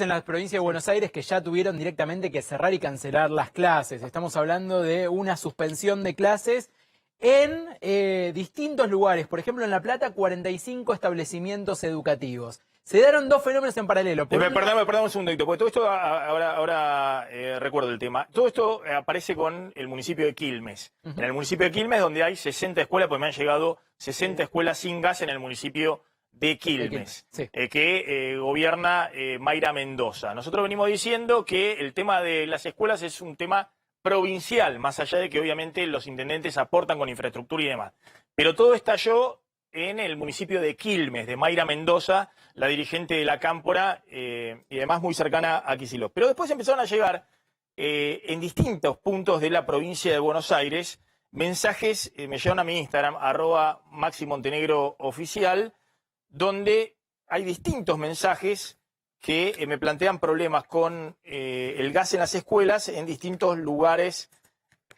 En la provincia de Buenos Aires que ya tuvieron directamente que cerrar y cancelar las clases. Estamos hablando de una suspensión de clases en distintos lugares. Por ejemplo, en La Plata, 45 establecimientos educativos. Se dieron dos fenómenos en paralelo. Perdón un segundito, porque todo esto, ahora recuerdo el tema. Todo esto aparece con el municipio de Quilmes. En el municipio de Quilmes, donde hay 60 escuelas, pues me han llegado 60 escuelas sin gas en el municipio de Quilmes, sí. Que gobierna Mayra Mendoza. Nosotros venimos diciendo que el tema de las escuelas es un tema provincial, más allá de que obviamente los intendentes aportan con infraestructura y demás. Pero todo estalló en el municipio de Quilmes, de Mayra Mendoza, la dirigente de la Cámpora, y además muy cercana a Kicillof. Pero después empezaron a llegar en distintos puntos de la provincia de Buenos Aires mensajes, me llegaron a mi Instagram, @MaxiMontenegroOficial, donde hay distintos mensajes que me plantean problemas con el gas en las escuelas en distintos lugares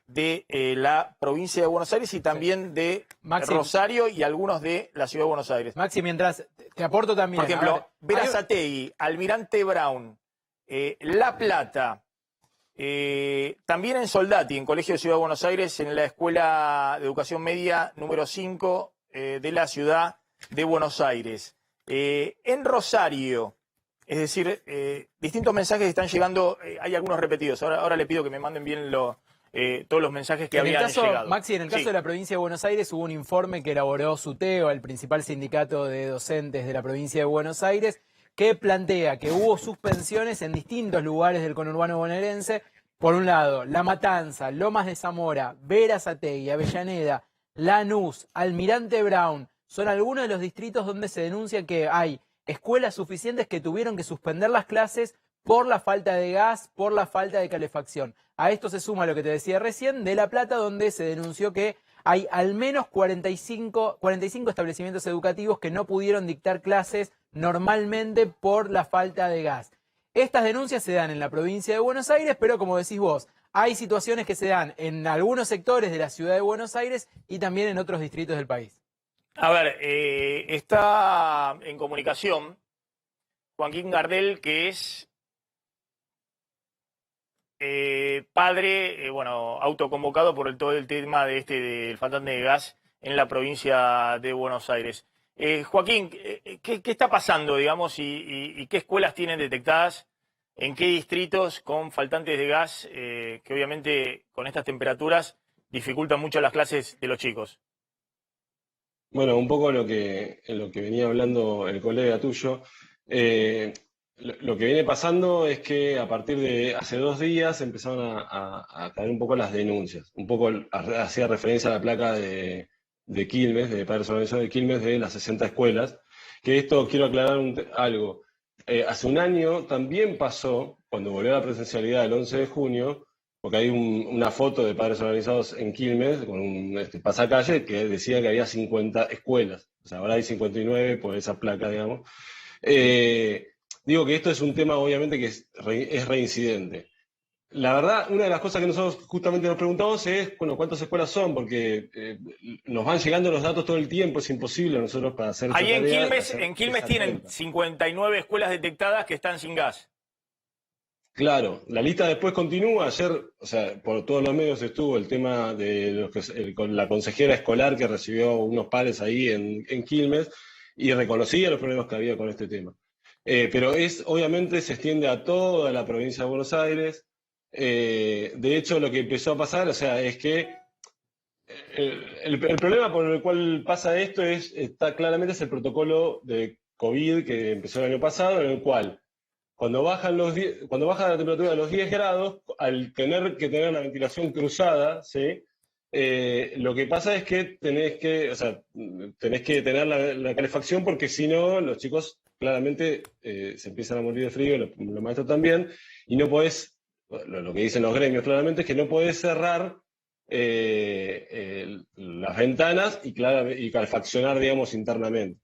de la provincia de Buenos Aires y también de Rosario y algunos de la ciudad de Buenos Aires. Maxi, mientras te aporto también. Por ejemplo, Berazategui, Almirante Brown, La Plata, también en Soldati, en Colegio de Ciudad de Buenos Aires, en la Escuela de Educación Media número 5 de la ciudad de Buenos Aires. En Rosario, es decir, distintos mensajes están llegando, hay algunos repetidos. Ahora le pido que me manden bien todos los mensajes que habían llegado. Maxi, en el caso de la provincia de Buenos Aires hubo un informe que elaboró SUTEO, el principal sindicato de docentes de la provincia de Buenos Aires, que plantea que hubo suspensiones en distintos lugares del conurbano bonaerense. Por un lado, La Matanza, Lomas de Zamora, Berazategui, Avellaneda, Lanús, Almirante Brown, son algunos de los distritos donde se denuncia que hay escuelas suficientes que tuvieron que suspender las clases por la falta de gas, por la falta de calefacción. A esto se suma lo que te decía recién de La Plata, donde se denunció que hay al menos 45 establecimientos educativos que no pudieron dictar clases normalmente por la falta de gas. Estas denuncias se dan en la provincia de Buenos Aires, pero como decís vos, hay situaciones que se dan en algunos sectores de la ciudad de Buenos Aires y también en otros distritos del país. A ver, está en comunicación Joaquín Gardel, que es padre, autoconvocado por todo el tema del faltante de gas en la provincia de Buenos Aires. Joaquín, ¿qué está pasando, digamos, y qué escuelas tienen detectadas, en qué distritos con faltantes de gas, que obviamente con estas temperaturas dificultan mucho las clases de los chicos? Bueno, un poco lo que venía hablando el colega tuyo. Lo que viene pasando es que a partir de hace 2 días empezaron a caer un poco las denuncias. Un poco hacía referencia a la placa de Quilmes, de padres organizados de Quilmes, de las 60 escuelas. Que esto quiero aclarar algo. Hace un año también pasó, cuando volvió a la presencialidad el 11 de junio, porque hay una foto de padres organizados en Quilmes con un pasacalle que decía que había 50 escuelas. O sea, ahora hay 59 por esa placa, digamos. Digo que esto es un tema obviamente que es reincidente. La verdad, una de las cosas que nosotros justamente nos preguntamos es, bueno, ¿cuántas escuelas son? Porque nos van llegando los datos todo el tiempo, es imposible nosotros para hacer... Ahí en Quilmes tienen 59 escuelas detectadas que están sin gas. Claro, la lista después continúa. Ayer, o sea, por todos los medios estuvo el tema de con la consejera escolar que recibió unos padres ahí en Quilmes y reconocía los problemas que había con este tema. Pero obviamente se extiende a toda la provincia de Buenos Aires. De hecho, lo que empezó a pasar, o sea, es que el problema por el cual pasa esto está claramente es el protocolo de COVID que empezó el año pasado, en el cual cuando baja la temperatura de los 10 grados, al tener que tener la ventilación cruzada, ¿sí? Lo que pasa es que tenés que tener la calefacción, porque si no, los chicos claramente se empiezan a morir de frío, los maestros también, y no podés, lo que dicen los gremios claramente es que no podés cerrar las ventanas y calefaccionar, digamos, internamente.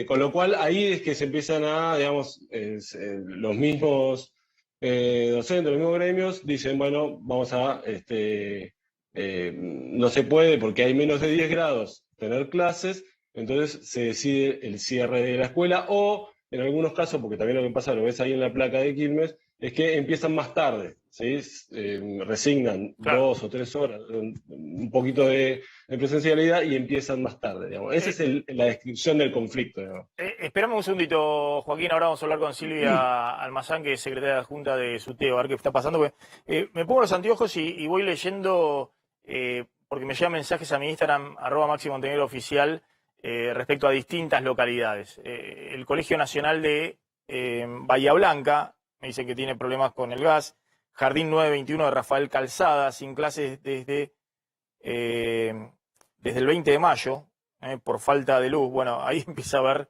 Con lo cual ahí es que se empiezan digamos, los mismos docentes, los mismos gremios dicen, bueno, vamos no se puede porque hay menos de 10 grados tener clases, entonces se decide el cierre de la escuela o en algunos casos, porque también lo que pasa, lo ves ahí en la placa de Quilmes, es que empiezan más tarde, ¿sí? Resignan Claro. 2 o 3 horas, un poquito de presencialidad y empiezan más tarde, digamos. Esa es la descripción del conflicto, digamos. Esperame un segundito, Joaquín, ahora vamos a hablar con Silvia Almazán, que es secretaria adjunta de SUTEO, a ver qué está pasando. Porque, me pongo los anteojos y voy leyendo, porque me llegan mensajes a mi Instagram, @MaxiMontenegroOficial, respecto a distintas localidades. El Colegio Nacional de Bahía Blanca me dice que tiene problemas con el gas. Jardín 921 de Rafael Calzada, sin clases desde el 20 de mayo, por falta de luz. Bueno, ahí empieza a haber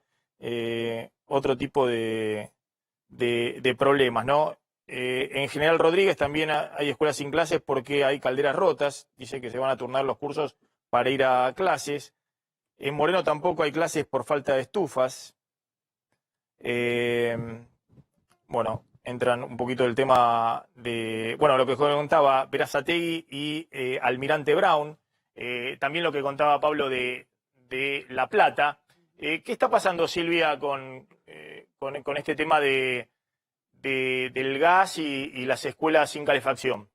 otro tipo de problemas, ¿no? En General Rodríguez también hay escuelas sin clases porque hay calderas rotas. Dice que se van a turnar los cursos para ir a clases. En Moreno tampoco hay clases por falta de estufas. Bueno, entran un poquito el tema de, bueno, lo que contaba Berazategui y Almirante Brown. También lo que contaba Pablo de La Plata. ¿Qué está pasando, Silvia, con este tema del gas y las escuelas sin calefacción?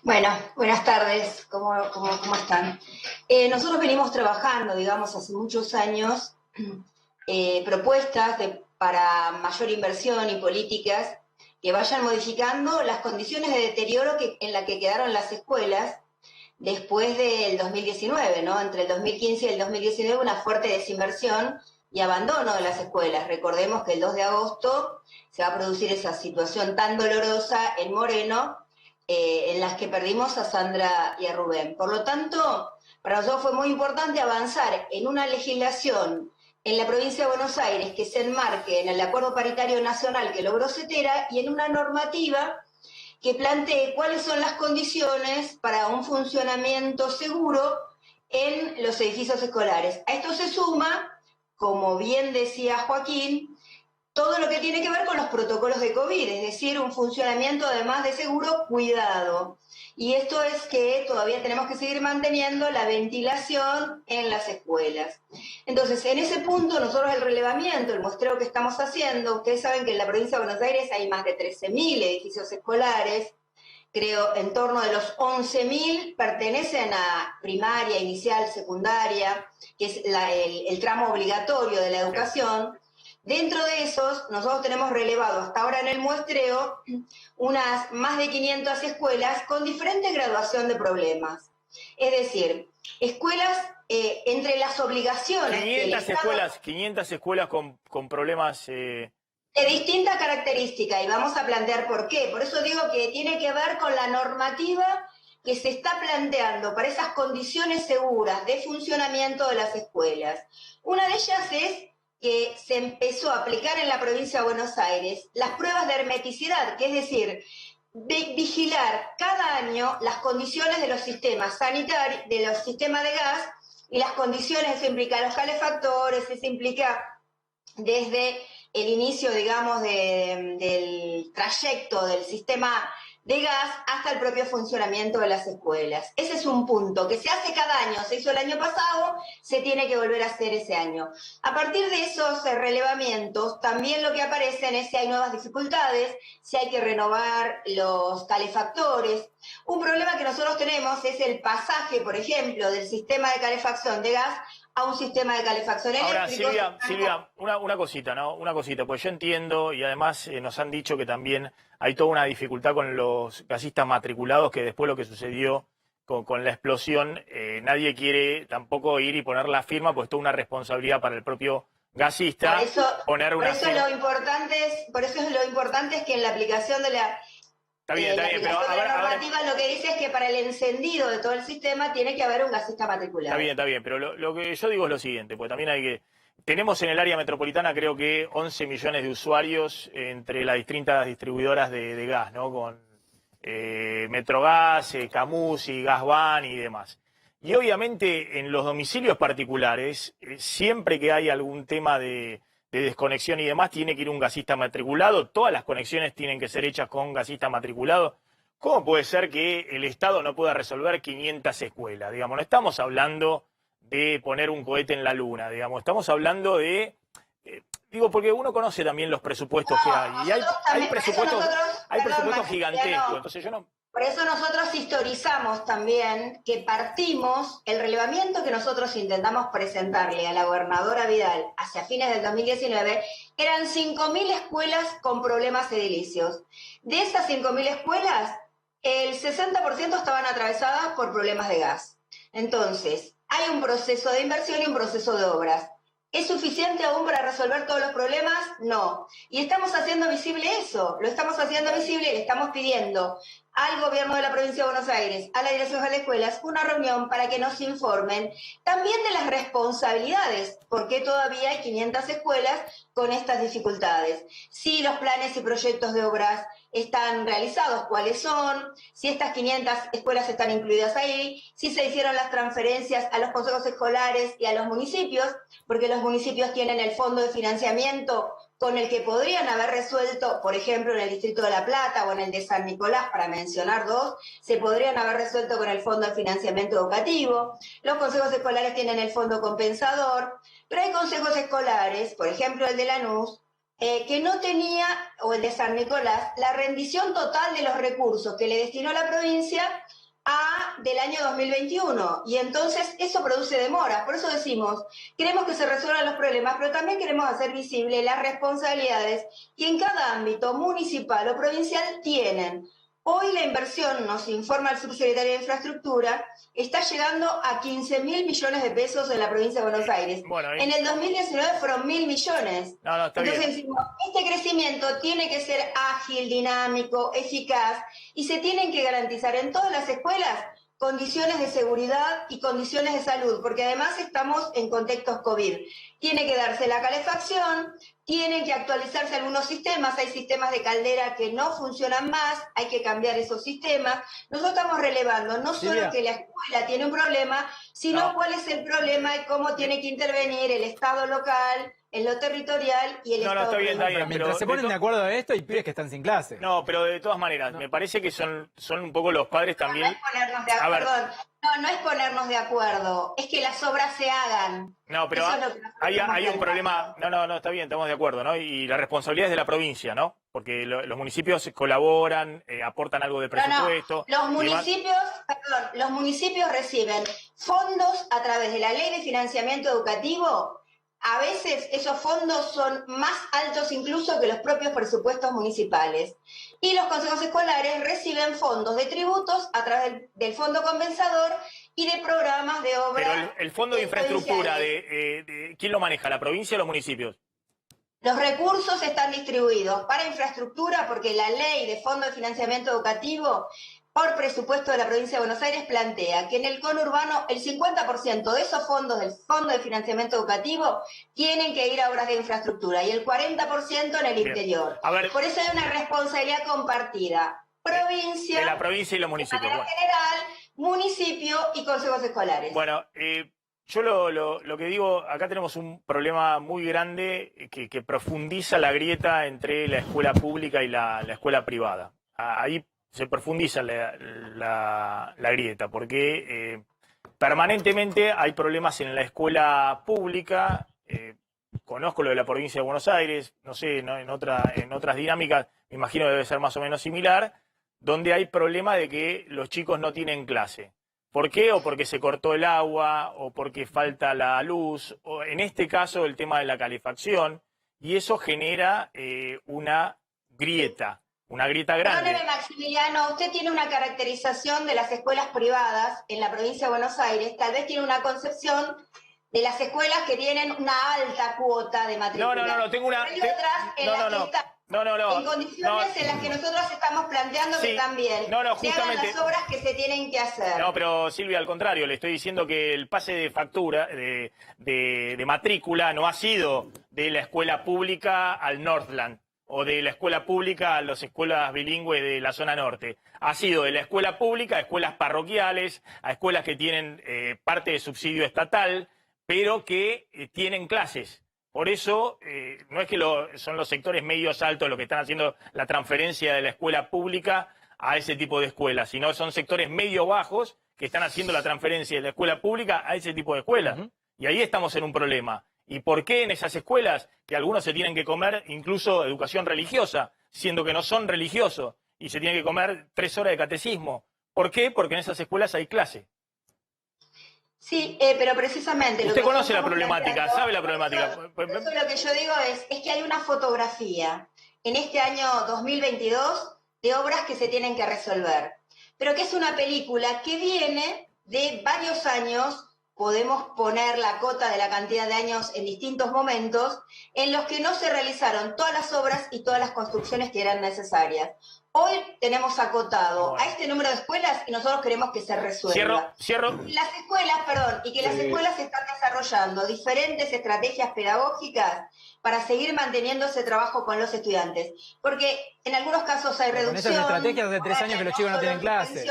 Bueno, buenas tardes, ¿cómo están? Nosotros venimos trabajando, digamos, hace muchos años, propuestas para mayor inversión y políticas que vayan modificando las condiciones de deterioro en las que quedaron las escuelas después del 2019, ¿no? Entre el 2015 y el 2019 una fuerte desinversión y abandono de las escuelas. Recordemos que el 2 de agosto se va a producir esa situación tan dolorosa en Moreno, en las que perdimos a Sandra y a Rubén. Por lo tanto, para nosotros fue muy importante avanzar en una legislación en la provincia de Buenos Aires que se enmarque en el Acuerdo Paritario Nacional que logró CETERA y en una normativa que plantee cuáles son las condiciones para un funcionamiento seguro en los edificios escolares. A esto se suma, como bien decía Joaquín, todo lo que tiene que ver con los protocolos de COVID, es decir, un funcionamiento además de seguro, cuidado. Y esto es que todavía tenemos que seguir manteniendo la ventilación en las escuelas. Entonces, en ese punto, nosotros el relevamiento, el muestreo que estamos haciendo, ustedes saben que en la provincia de Buenos Aires hay más de 13.000 edificios escolares, creo en torno de los 11.000 pertenecen a primaria, inicial, secundaria, que es el tramo obligatorio de la educación. Dentro de esos, nosotros tenemos relevado hasta ahora en el muestreo unas más de 500 escuelas con diferente graduación de problemas. Es decir, escuelas entre las obligaciones... 500 escuelas con problemas... De distinta característica, y vamos a plantear por qué. Por eso digo que tiene que ver con la normativa que se está planteando para esas condiciones seguras de funcionamiento de las escuelas. Una de ellas es que se empezó a aplicar en la provincia de Buenos Aires las pruebas de hermeticidad, que es decir, vigilar cada año las condiciones de los sistemas sanitarios, de los sistemas de gas, y las condiciones, eso implica los calefactores, eso implica desde el inicio, digamos, del trayecto del sistema de gas hasta el propio funcionamiento de las escuelas. Ese es un punto que se hace cada año, se hizo el año pasado, se tiene que volver a hacer ese año. A partir de esos relevamientos, también lo que aparecen es si hay nuevas dificultades, si hay que renovar los calefactores. Un problema que nosotros tenemos es el pasaje, por ejemplo, del sistema de calefacción de gas a un sistema de calefacción eléctrico. Ahora, Silvia, una cosita, ¿no? Una cosita, pues yo entiendo, y además nos han dicho que también hay toda una dificultad con los gasistas matriculados, que después lo que sucedió con la explosión, nadie quiere tampoco ir y poner la firma, pues toda una responsabilidad para el propio gasista. Por eso lo importante es que en la aplicación de la... Está bien, pero la normativa lo que dice es que para el encendido de todo el sistema tiene que haber un gasista matriculado. Está bien, pero lo que yo digo es lo siguiente, porque también hay que... Tenemos en el área metropolitana creo que 11 millones de usuarios entre las distintas distribuidoras de gas, ¿no? Con Metrogas, Camusi, Gasban y demás. Y obviamente en los domicilios particulares, siempre que hay algún tema de desconexión y demás, tiene que ir un gasista matriculado. Todas las conexiones tienen que ser hechas con gasista matriculado. ¿Cómo puede ser que el Estado no pueda resolver 500 escuelas? Digamos, no estamos hablando de poner un cohete en la luna, digamos, estamos hablando de Digo, porque uno conoce también los presupuestos que hay. Y hay presupuestos gigantescos. Entonces yo no... Por eso nosotros historizamos también que partimos, el relevamiento que nosotros intentamos presentarle a la gobernadora Vidal hacia fines del 2019, eran 5.000 escuelas con problemas edilicios. De esas 5.000 escuelas, el 60% estaban atravesadas por problemas de gas. Entonces, hay un proceso de inversión y un proceso de obras. ¿Es suficiente aún para resolver todos los problemas? No. Y estamos haciendo visible eso, lo estamos haciendo visible y le estamos pidiendo al gobierno de la provincia de Buenos Aires, a la dirección de las escuelas, una reunión para que nos informen también de las responsabilidades, porque todavía hay 500 escuelas con estas dificultades. Si los planes y proyectos de obras están realizados, cuáles son, si estas 500 escuelas están incluidas ahí, si se hicieron las transferencias a los consejos escolares y a los municipios, porque los municipios tienen el fondo de financiamiento con el que podrían haber resuelto, por ejemplo, en el Distrito de La Plata o en el de San Nicolás, para mencionar dos, se podrían haber resuelto con el Fondo de Financiamiento Educativo. Los consejos escolares tienen el fondo compensador, pero hay consejos escolares, por ejemplo el de Lanús, que no tenía, o el de San Nicolás, la rendición total de los recursos que le destinó la provincia del año 2021, y entonces eso produce demoras. Por eso decimos, queremos que se resuelvan los problemas, pero también queremos hacer visible las responsabilidades que en cada ámbito municipal o provincial tienen. Hoy la inversión, nos informa el subsecretario de Infraestructura, está llegando a 15.000 millones de pesos en la provincia de Buenos Aires. Bueno, en el 2019 fueron 1.000 millones. Entonces decimos, este crecimiento tiene que ser ágil, dinámico, eficaz, y se tienen que garantizar en todas las escuelas condiciones de seguridad y condiciones de salud, porque además estamos en contextos COVID. Tiene que darse la calefacción, tienen que actualizarse algunos sistemas, hay sistemas de caldera que no funcionan más, hay que cambiar esos sistemas. Nosotros estamos relevando no solo que la escuela tiene un problema, sino cuál es el problema y cómo tiene que intervenir el Estado local, en lo territorial y el Estado. Está bien, pero mientras se ponen de acuerdo de esto, hay pibes que están sin clase. No, pero de todas maneras, me parece que son un poco los padres también. No es ponernos de acuerdo, no es ponernos de acuerdo, es que las obras se hagan. No, pero hay un problema. No, está bien, estamos de acuerdo, ¿no? Y la responsabilidad es de la provincia, ¿no? Porque los municipios colaboran, aportan algo de presupuesto. Los municipios reciben fondos a través de la Ley de Financiamiento Educativo. A veces esos fondos son más altos incluso que los propios presupuestos municipales. Y los consejos escolares reciben fondos de tributos a través del fondo compensador y de programas de obra. Pero el fondo de infraestructura, ¿quién lo maneja? ¿La provincia o los municipios? Los recursos están distribuidos para infraestructura porque la ley de fondo de financiamiento educativo por presupuesto de la provincia de Buenos Aires plantea que en el conurbano el 50% de esos fondos del Fondo de Financiamiento Educativo tienen que ir a obras de infraestructura y el 40% en el interior. Por eso hay una responsabilidad compartida. Provincia, de la provincia y los municipios. De manera general, municipio y consejos escolares. Bueno, yo lo que digo, acá tenemos un problema muy grande que profundiza la grieta entre la escuela pública y la escuela privada. Ahí se profundiza la grieta, porque permanentemente hay problemas en la escuela pública. Conozco lo de la provincia de Buenos Aires, no sé, ¿no? en otras dinámicas, me imagino que debe ser más o menos similar, donde hay problema de que los chicos no tienen clase. ¿Por qué? O porque se cortó el agua, o porque falta la luz, o en este caso el tema de la calefacción, y eso genera una grieta grande. Perdóneme, Maximiliano, usted tiene una caracterización de las escuelas privadas en la provincia de Buenos Aires, tal vez tiene una concepción de las escuelas que tienen una alta cuota de matrícula. No, tengo una... Hay otras en las que están en condiciones en las que nosotros estamos planteando que también se hagan las obras que se tienen que hacer. No, pero Silvia, al contrario, le estoy diciendo que el pase de factura, de matrícula, no ha sido de la escuela pública al Northland, o de la escuela pública a las escuelas bilingües de la zona norte. Ha sido de la escuela pública a escuelas parroquiales, a escuelas que tienen parte de subsidio estatal, pero que tienen clases. Por eso, no es que son los sectores medios altos los que están haciendo la transferencia de la escuela pública a ese tipo de escuelas, sino son sectores medio bajos que están haciendo la transferencia de la escuela pública a ese tipo de escuelas. Y ahí estamos en un problema. ¿Y por qué en esas escuelas que algunos se tienen que comer incluso educación religiosa, siendo que no son religiosos, y se tienen que comer 3 horas de catecismo? ¿Por qué? Porque en esas escuelas hay clase. Sí, pero precisamente... Usted conoce la problemática, sabe la problemática. Por eso lo que yo digo es que hay una fotografía en este año 2022 de obras que se tienen que resolver, pero que es una película que viene de varios años. Podemos poner la cota de la cantidad de años en distintos momentos en los que no se realizaron todas las obras y todas las construcciones que eran necesarias. Hoy tenemos acotado a este número de escuelas y nosotros queremos que se resuelva. Cierro. Las escuelas, y que las escuelas están desarrollando diferentes estrategias pedagógicas para seguir manteniendo ese trabajo con los estudiantes. Porque en algunos casos hay reducción. Con esas estrategias de 3 años que los chicos no tienen clase.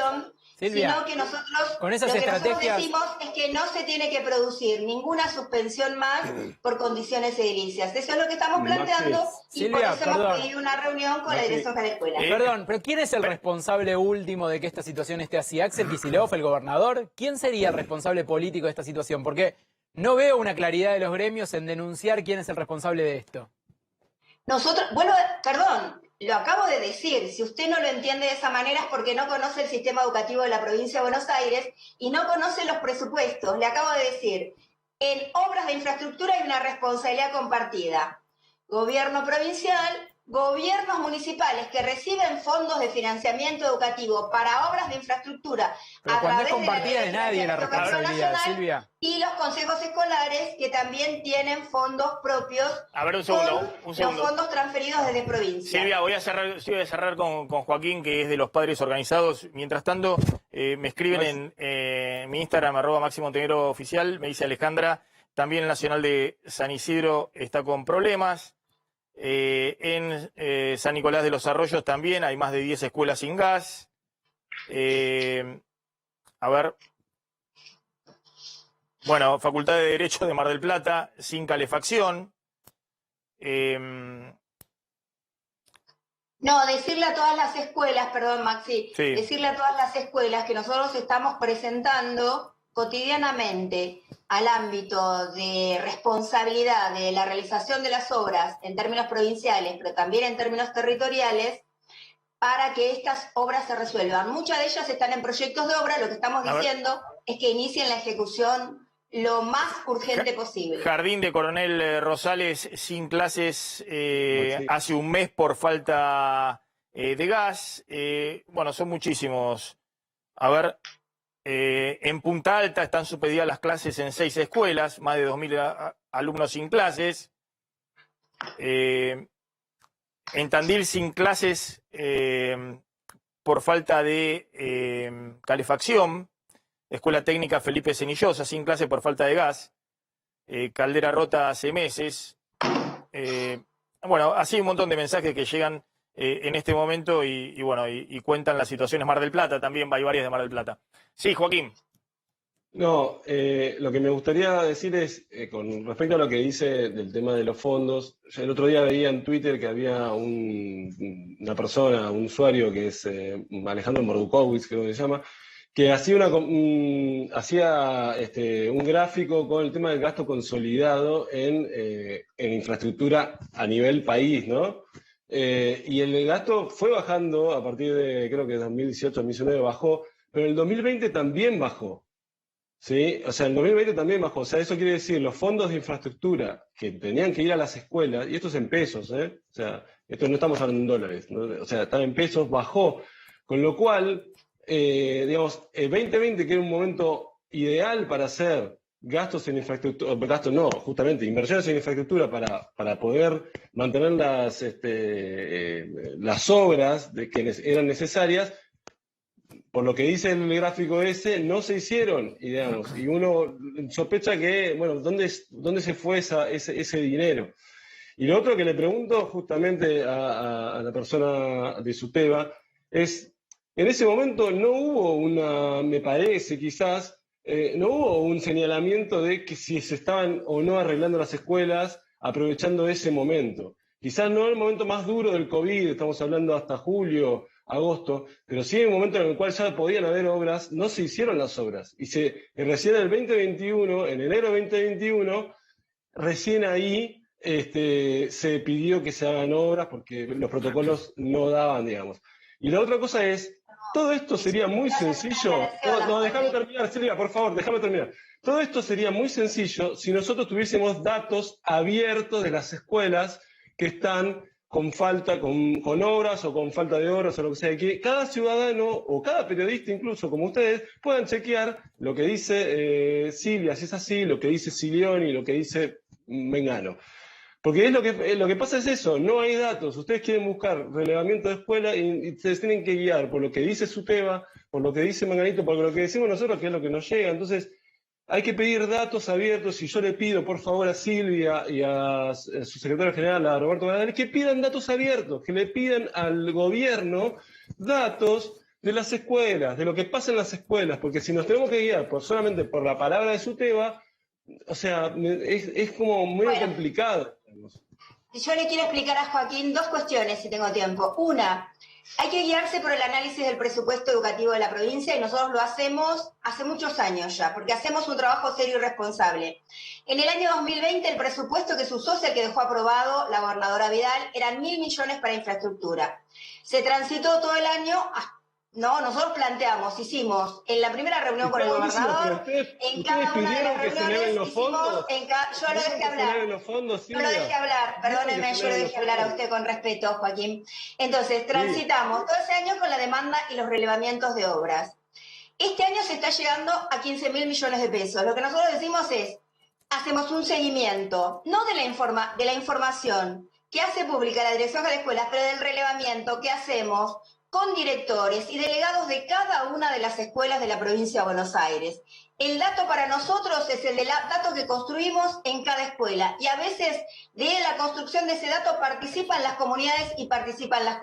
Silvia, sino que nosotros, con esas lo que estrategias... nosotros decimos es que no se tiene que producir ninguna suspensión más por condiciones edilicias. Eso es lo que estamos planteando y Silvia, por eso hemos pedido una reunión con la dirección de la escuela. Perdón, pero ¿quién es el responsable último de que esta situación esté así? ¿Axel Kicillof, el gobernador? ¿Quién sería el responsable político de esta situación? Porque no veo una claridad de los gremios en denunciar quién es el responsable de esto. Nosotros, perdón, lo acabo de decir, si usted no lo entiende de esa manera es porque no conoce el sistema educativo de la provincia de Buenos Aires y no conoce los presupuestos. Le acabo de decir, en obras de infraestructura hay una responsabilidad compartida. Gobierno provincial, gobiernos municipales que reciben fondos de financiamiento educativo para obras de infraestructura pero a cuando través es compartida de nadie la responsabilidad, Silvia. Y los consejos escolares que también tienen fondos propios. A ver, un segundo. Los fondos transferidos desde provincia. Silvia, voy a cerrar con Joaquín, que es de los padres organizados. Mientras tanto, me escriben en mi Instagram, @MaxiMontenegro_oficial, me dice Alejandra, también el Nacional de San Isidro está con problemas. En San Nicolás de los Arroyos también hay más de 10 escuelas sin gas. A ver. Bueno, Facultad de Derecho de Mar del Plata sin calefacción. No, decirle a todas las escuelas, perdón Maxi, sí. Decirle a todas las escuelas que nosotros estamos presentando cotidianamente al ámbito de responsabilidad de la realización de las obras en términos provinciales, pero también en términos territoriales, para que estas obras se resuelvan. Muchas de ellas están en proyectos de obra, lo que estamos diciendo es que inicien la ejecución lo más urgente posible. Jardín de Coronel Rosales sin clases hace un mes por falta de gas. Bueno, son muchísimos. A ver, en Punta Alta están suspendidas las clases en 6 escuelas, más de 2000 alumnos sin clases. En Tandil sin clases por falta de calefacción. Escuela Técnica Felipe Cenillosa, sin clase por falta de gas. Caldera Rota hace meses. Bueno, así un montón de mensajes que llegan en este momento y cuentan las situaciones. Mar del Plata también, hay varias de Mar del Plata. Sí, Joaquín. No, lo que me gustaría decir es, con respecto a lo que dice del tema de los fondos, el otro día veía en Twitter que había una persona, un usuario que es Alejandro Mordukowicz, creo que se llama, que hacía un gráfico con el tema del gasto consolidado en infraestructura a nivel país, ¿no? Y el gasto fue bajando a partir de, creo que 2018, 2019 bajó, pero en el 2020 también bajó, ¿sí? O sea, en el 2020 también bajó. O sea, eso quiere decir, los fondos de infraestructura que tenían que ir a las escuelas, y esto es en pesos, ¿eh? O sea, esto no estamos hablando en dólares, ¿no? O sea, están en pesos, bajó, con lo cual... digamos, el 2020, que era un momento ideal para hacer gastos en infraestructura, justamente inversiones en infraestructura para poder mantener las obras que eran necesarias, por lo que dice el gráfico ese, no se hicieron, y, digamos, y uno sospecha que, bueno, ¿dónde se fue ese dinero? Y lo otro que le pregunto justamente a la persona de SUTEBA es, en ese momento no hubo me parece quizás, no hubo un señalamiento de que si se estaban o no arreglando las escuelas aprovechando ese momento. Quizás no el momento más duro del COVID, estamos hablando hasta julio, agosto, pero sí en un momento en el cual ya podían haber obras, no se hicieron las obras. Y recién en el 2021, en enero de 2021, recién ahí se pidió que se hagan obras porque los protocolos no daban, digamos. Y la otra cosa es, todo esto sería muy sencillo. No, déjame terminar, Silvia, por favor, déjame terminar. Todo esto sería muy sencillo si nosotros tuviésemos datos abiertos de las escuelas que están con falta, con obras o con falta de obras o lo que sea, que cada ciudadano o cada periodista incluso como ustedes puedan chequear lo que dice Silvia, si es así, lo que dice Silioni, lo que dice Mengano. Porque es lo que pasa es eso, no hay datos. Ustedes quieren buscar relevamiento de escuela y se tienen que guiar por lo que dice Suteba, por lo que dice Menganito, por lo que decimos nosotros, que es lo que nos llega. Entonces, hay que pedir datos abiertos y yo le pido, por favor, a Silvia y a su secretario general, a Roberto Granales, que pidan datos abiertos, que le pidan al gobierno datos de las escuelas, de lo que pasa en las escuelas, porque si nos tenemos que guiar solamente por la palabra de Suteba, o sea, es como muy complicado. Yo le quiero explicar a Joaquín dos cuestiones, si tengo tiempo. Una, hay que guiarse por el análisis del presupuesto educativo de la provincia y nosotros lo hacemos hace muchos años ya, porque hacemos un trabajo serio y responsable. En el año 2020 el presupuesto que se usó, el que dejó aprobado la gobernadora Vidal, eran 1.000 millones para infraestructura. Se transitó todo el año. No, nosotros hicimos en la primera reunión con el gobernador, en cada una de las reuniones hicimos, yo lo dejé hablar, perdóneme, yo lo dejé hablar a usted con respeto, Joaquín. Entonces, transitamos todo ese año con la demanda y los relevamientos de obras. Este año se está llegando a 15.000 millones de pesos. Lo que nosotros decimos es, hacemos un seguimiento, no de la información que hace pública la Dirección de Escuelas, pero del relevamiento que hacemos con directores y delegados de cada una de las escuelas de la provincia de Buenos Aires. El dato para nosotros es el de datos que construimos en cada escuela y a veces de la construcción de ese dato participan las comunidades y participan las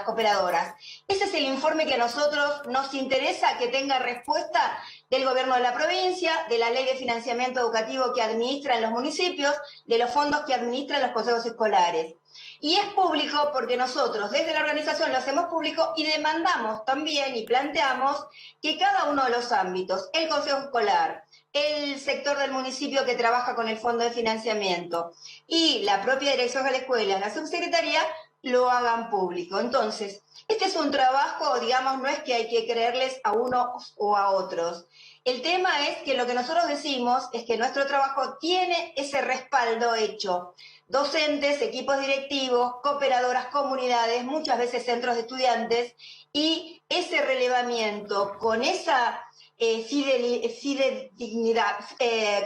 cooperadoras. Ese es el informe que a nosotros nos interesa que tenga respuesta del gobierno de la provincia, de la ley de financiamiento educativo que administran los municipios, de los fondos que administran los consejos escolares. Y es público porque nosotros desde la organización lo hacemos público y demandamos también y planteamos que cada uno de los ámbitos, el consejo escolar, el sector del municipio que trabaja con el fondo de financiamiento y la propia dirección de la escuela, la subsecretaría, lo hagan público. Entonces, este es un trabajo, digamos, no es que hay que creerles a unos o a otros. El tema es que lo que nosotros decimos es que nuestro trabajo tiene ese respaldo hecho. Docentes, equipos directivos, cooperadoras, comunidades, muchas veces centros de estudiantes, y ese relevamiento con esa fidedignidad,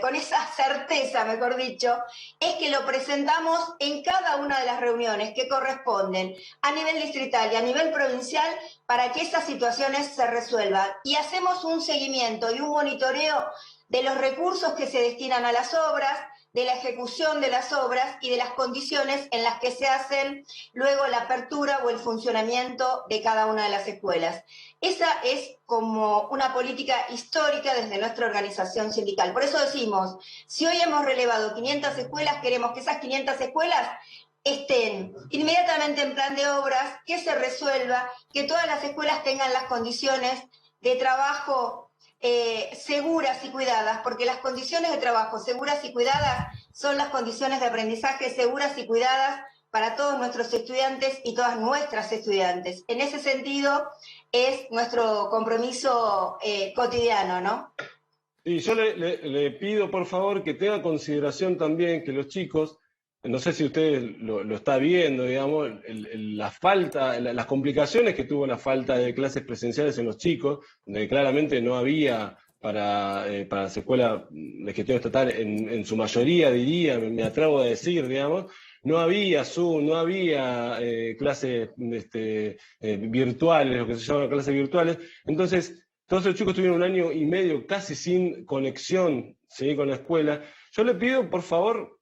con esa certeza, mejor dicho, es que lo presentamos en cada una de las reuniones que corresponden a nivel distrital y a nivel provincial para que esas situaciones se resuelvan. Y hacemos un seguimiento y un monitoreo de los recursos que se destinan a las obras, de la ejecución de las obras y de las condiciones en las que se hacen luego la apertura o el funcionamiento de cada una de las escuelas. Esa es como una política histórica desde nuestra organización sindical. Por eso decimos, si hoy hemos relevado 500 escuelas, queremos que esas 500 escuelas estén inmediatamente en plan de obras, que se resuelva, que todas las escuelas tengan las condiciones de trabajo seguras y cuidadas, porque las condiciones de trabajo seguras y cuidadas son las condiciones de aprendizaje seguras y cuidadas para todos nuestros estudiantes y todas nuestras estudiantes. En ese sentido es nuestro compromiso cotidiano, ¿no? Y yo le pido, por favor, que tenga consideración también que los chicos, no sé si usted lo está viendo, digamos, las complicaciones que tuvo la falta de clases presenciales en los chicos, donde claramente no había para las escuelas de gestión estatal, en su mayoría, diría, me atrevo a decir, digamos, no había Zoom, no había clases virtuales, lo que se llaman clases virtuales. Entonces, todos los chicos tuvieron un año y medio casi sin conexión, ¿sí?, con la escuela. Yo le pido, por favor,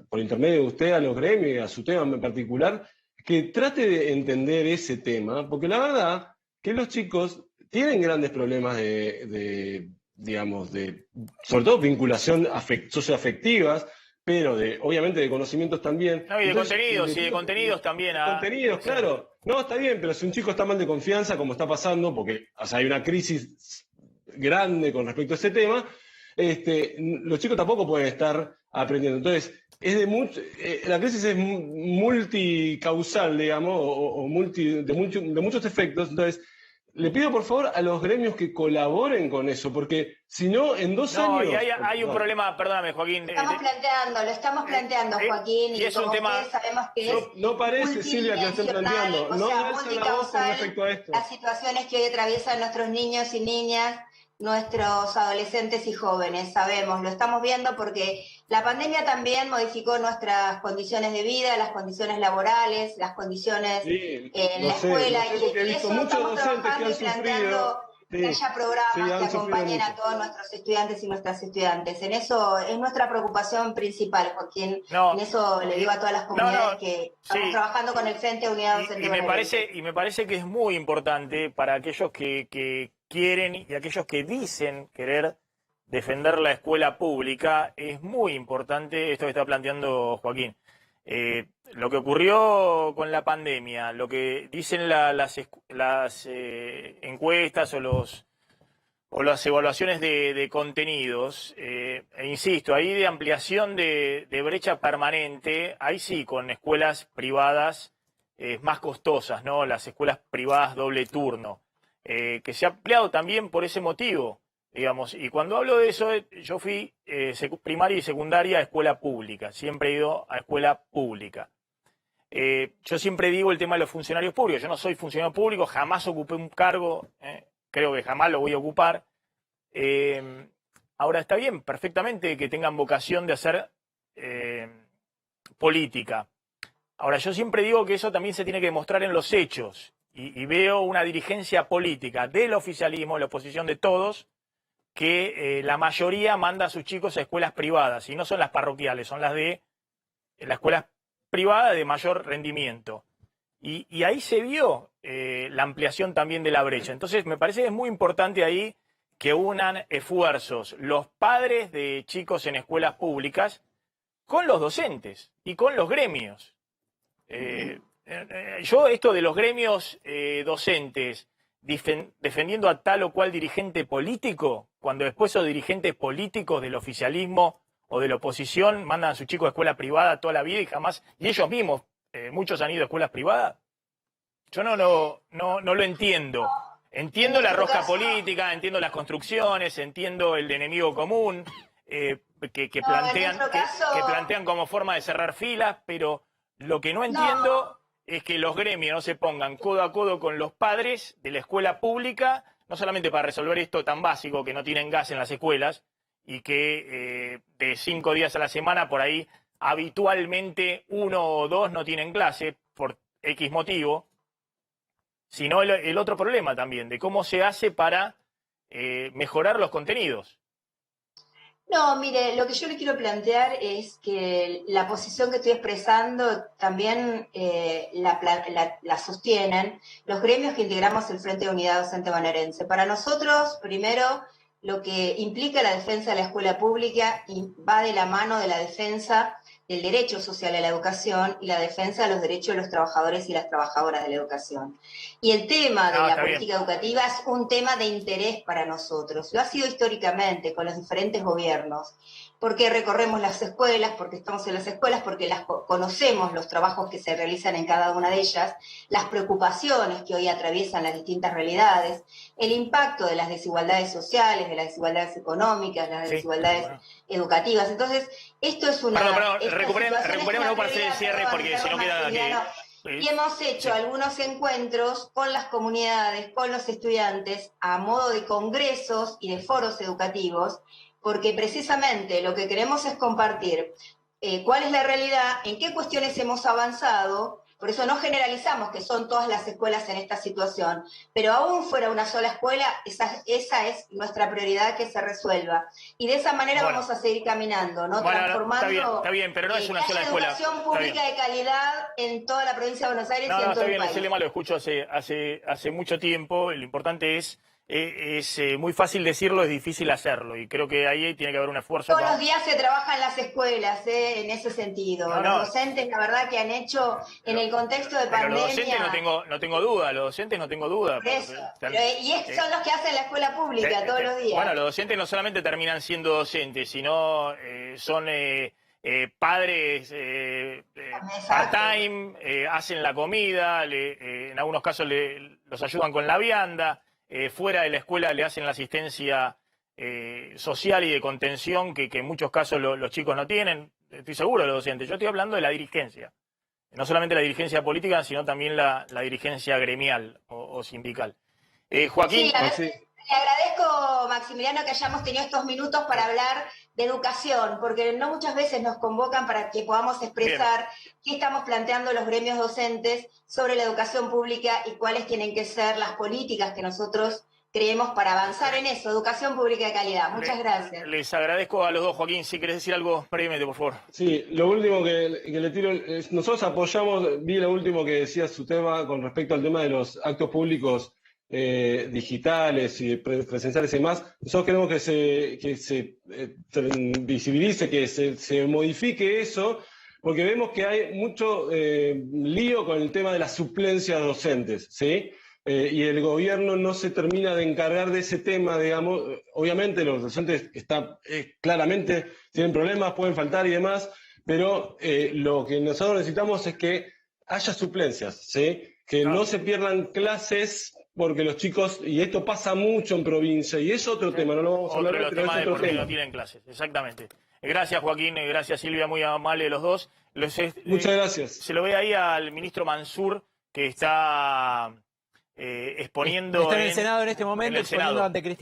por intermedio de usted, a los gremios y a su tema en particular, que trate de entender ese tema, porque la verdad que los chicos tienen grandes problemas sobre todo vinculación socioafectivas, pero obviamente de conocimientos también. No, y de contenidos también. Contenidos, claro. No, está bien, pero si un chico está mal de confianza, como está pasando, porque hay una crisis grande con respecto a ese tema, los chicos tampoco pueden estar aprendiendo. Entonces, la crisis es multicausal, digamos, de muchos efectos. Entonces, le pido por favor a los gremios que colaboren con eso, porque si no, en 2 años... Y hay un problema, perdóname, Joaquín. Lo estamos planteando, Joaquín, y es un tema... sabemos que es no parece, Silvia, que lo estén planteando. O no sea, alza la voz con respecto a esto. las situaciones que hoy atraviesan nuestros niños y niñas, nuestros adolescentes y jóvenes, sabemos, lo estamos viendo porque la pandemia también modificó nuestras condiciones de vida, las condiciones laborales, las condiciones en la escuela, he visto eso muchos estamos docentes que han planteando que haya programas que acompañen mucho a todos nuestros estudiantes y nuestras estudiantes. En eso es nuestra preocupación principal, Joaquín. En eso le digo a todas las comunidades que estamos trabajando con el Frente Unidad Docente Bonaerense. Y me parece que es muy importante para aquellos que quieren y aquellos que dicen querer defender la escuela pública, es muy importante esto que está planteando Joaquín. Lo que ocurrió con la pandemia, lo que dicen las encuestas o las evaluaciones de contenidos, e insisto, ahí de ampliación de brecha permanente, ahí sí, con escuelas privadas más costosas, ¿no? Las escuelas privadas doble turno, que se ha ampliado también por ese motivo, digamos. Y cuando hablo de eso, yo fui primaria y secundaria a escuela pública, siempre he ido a escuela pública. Yo siempre digo el tema de los funcionarios públicos. Yo no soy funcionario público, jamás ocupé un cargo, creo que jamás lo voy a ocupar. Ahora está bien, perfectamente que tengan vocación de hacer política. Ahora yo siempre digo que eso también se tiene que demostrar en los hechos. Y veo una dirigencia política del oficialismo, de la oposición, de todos, que la mayoría manda a sus chicos a escuelas privadas. Y no son las parroquiales, son las escuelas privada de mayor rendimiento. Y ahí se vio la ampliación también de la brecha. Entonces, me parece que es muy importante ahí que unan esfuerzos los padres de chicos en escuelas públicas con los docentes y con los gremios. Yo esto de los gremios docentes defendiendo a tal o cual dirigente político, cuando después esos dirigentes políticos del oficialismo o de la oposición mandan a sus chicos a escuela privada toda la vida y ellos mismos, muchos han ido a escuelas privadas. Yo no lo entiendo. Entiendo la rosca política, entiendo las construcciones, entiendo el de enemigo común, que plantean como forma de cerrar filas, pero lo que no entiendo es que los gremios no se pongan codo a codo con los padres de la escuela pública, no solamente para resolver esto tan básico, que no tienen gas en las escuelas, y que de 5 días a la semana por ahí habitualmente 1 o 2 no tienen clase por X motivo, sino el otro problema también, de cómo se hace para mejorar los contenidos. No, mire, lo que yo le quiero plantear es que la posición que estoy expresando también la sostienen los gremios que integramos el Frente de Unidad Docente Bonaerense. Para nosotros, primero, lo que implica la defensa de la escuela pública y va de la mano de la defensa del derecho social a la educación y la defensa de los derechos de los trabajadores y las trabajadoras de la educación. Y el tema de la política educativa es un tema de interés para nosotros. Lo ha sido históricamente con los diferentes gobiernos, porque recorremos las escuelas, porque estamos en las escuelas, porque conocemos los trabajos que se realizan en cada una de ellas, las preocupaciones que hoy atraviesan las distintas realidades, el impacto de las desigualdades sociales, de las desigualdades económicas, de las desigualdades educativas. Entonces, esto es una... Recuperemos para hacer el cierre, porque si no queda que... Y hemos hecho algunos encuentros con las comunidades, con los estudiantes, a modo de congresos y de foros educativos, porque precisamente lo que queremos es compartir cuál es la realidad, en qué cuestiones hemos avanzado. Por eso no generalizamos que son todas las escuelas en esta situación, pero aún fuera una sola escuela, esa es nuestra prioridad, que se resuelva. Y de esa manera vamos a seguir caminando, ¿no? Transformando está bien, pero no es una sola escuela. Educación pública de calidad en toda la provincia de Buenos Aires y en todo el país. Ese lema lo escucho hace mucho tiempo. Lo importante es es muy fácil decirlo, es difícil hacerlo. Y creo que ahí tiene que haber un esfuerzo. Todos los días se trabaja en las escuelas, en ese sentido. Los docentes, la verdad, que han hecho en el contexto de pandemia. Los docentes no tengo duda, los docentes no tengo duda. Por eso. Son los que hacen la escuela pública todos los días. Bueno, los docentes no solamente terminan siendo docentes, sino son padres part-time, hacen la comida, en algunos casos los ayudan con la vianda, fuera de la escuela le hacen la asistencia social y de contención que en muchos casos los chicos no tienen. Estoy seguro de los docentes. Yo estoy hablando de la dirigencia. No solamente la dirigencia política, sino también la dirigencia gremial o sindical. Joaquín. Sí, le agradezco, Maximiliano, que hayamos tenido estos minutos para hablar de educación, porque no muchas veces nos convocan para que podamos expresar qué estamos planteando los gremios docentes sobre la educación pública y cuáles tienen que ser las políticas que nosotros creemos para avanzar en eso, educación pública de calidad. Muchas gracias. Les agradezco a los dos. Joaquín, si querés decir algo brevemente, por favor. Sí, lo último que le tiro, nosotros apoyamos, vi lo último que decía su tema con respecto al tema de los actos públicos digitales y presenciales y demás. Nosotros queremos que se visibilice, que se modifique eso, porque vemos que hay mucho lío con el tema de las suplencias docentes, ¿sí? Y el gobierno no se termina de encargar de ese tema, digamos. Obviamente los docentes claramente tienen problemas, pueden faltar y demás, pero lo que nosotros necesitamos es que haya suplencias, ¿sí? Que no se pierdan clases, porque los chicos, y esto pasa mucho en provincia, y es otro tema, no lo vamos a hablar, pero es otro tema. No tienen clases, exactamente. Gracias, Joaquín, gracias, Silvia, muy amable los dos. Muchas gracias. Se lo ve ahí al ministro Mansur, que está exponiendo... Está en el Senado en este momento, exponiendo ante Cristina.